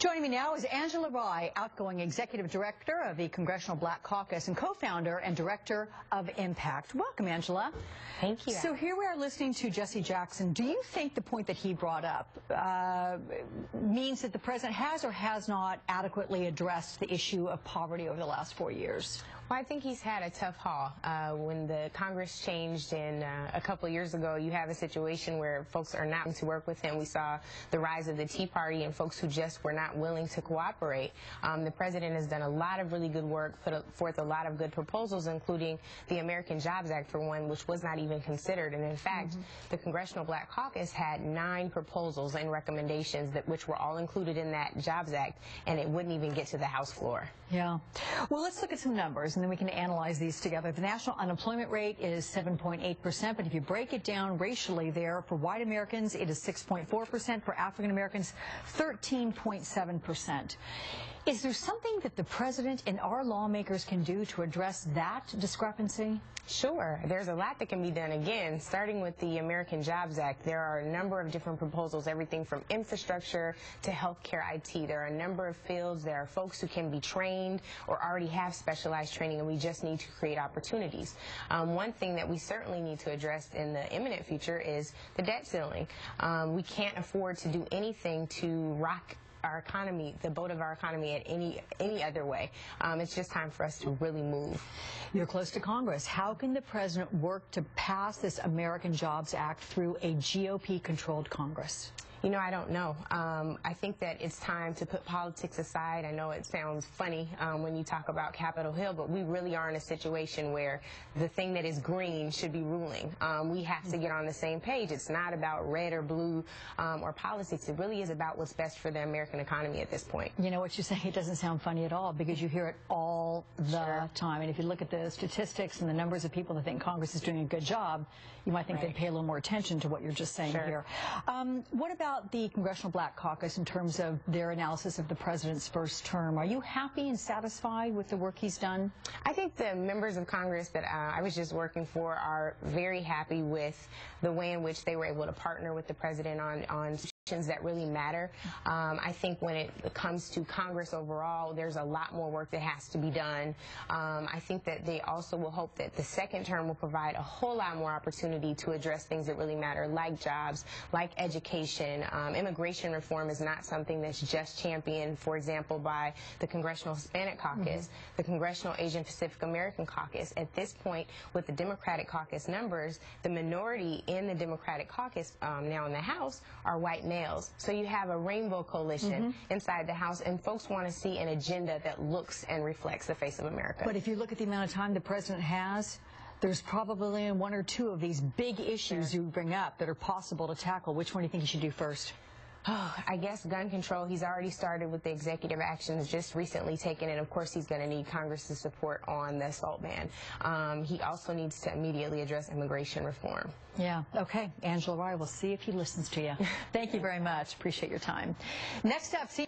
Joining me now is Angela Rye, outgoing Executive Director of the Congressional Black Caucus and co-founder and Director of Impact. Welcome, Angela. Thank you. So here we are listening to Jesse Jackson. Do you think the point that he brought up means that the president has or has not adequately addressed the issue of poverty over the last 4 years? Well, I think he's had a tough haul. When the Congress changed a couple of years ago, you have a situation where folks are not willing to work with him. We saw the rise of the Tea Party and folks who just were not willing to cooperate. The president has done a lot of really good work, put forth a lot of good proposals, including the American Jobs Act, for one, which was not even considered. And in fact, the Congressional Black Caucus had 9 proposals and recommendations which were all included in that Jobs Act, and it wouldn't even get to the House floor. Yeah. Well, let's look at some numbers, and then we can analyze these together. The national unemployment rate is 7.8%, but if you break it down racially there, for white Americans, it is 6.4%. For African Americans, 13.7%. Is there something that the president and our lawmakers can do to address that discrepancy? Sure. There's a lot that can be done. Again, starting with the American Jobs Act, there are a number of different proposals, everything from infrastructure to healthcare IT. There are a number of fields. There are folks who can be trained or already have specialized training, and we just need to create opportunities. One thing that we certainly need to address in the imminent future is the debt ceiling. We can't afford to do anything to rock our economy, the boat of our economy, at any other way. It's just time for us to really move. You're close to Congress. How can the president work to pass this American Jobs Act through a GOP-controlled Congress? You know, I don't know. I think that it's time to put politics aside. I know it sounds funny when you talk about Capitol Hill, but we really are in a situation where the thing that is green should be ruling. We have to get on the same page. It's not about red or blue or politics. It really is about what's best for the American economy at this point. You know what you're saying? It doesn't sound funny at all because you hear it all the time. And if you look at the statistics and the numbers of people that think Congress is doing a good job, you might think they'd pay a little more attention to what you're just saying here. What about the Congressional Black Caucus in terms of their analysis of the president's first term? Are you happy and satisfied with the work he's done? I think the members of Congress that I was just working for are very happy with the way in which they were able to partner with the president on issues that really matter. I think when it comes to Congress overall, there's a lot more work that has to be done. I think that they also will hope that the second term will provide a whole lot more opportunity to address things that really matter, like jobs, like education. Immigration reform is not something that's just championed, for example, by the Congressional Hispanic Caucus, the Congressional Asian Pacific American Caucus. At this point, with the Democratic caucus numbers, the minority in the Democratic caucus now in the House are white males. So you have a rainbow coalition inside the House, and folks want to see an agenda that looks and reflects the face of America. But if you look at the amount of time the president has, there's probably one or two of these big issues you bring up that are possible to tackle. Which one do you think he should do first? Oh, I guess gun control. He's already started with the executive actions just recently taken, and of course he's going to need Congress's support on the assault ban. He also needs to immediately address immigration reform. Yeah, okay. Angela Rye, we'll see if he listens to you. Thank you very much. Appreciate your time. Next up,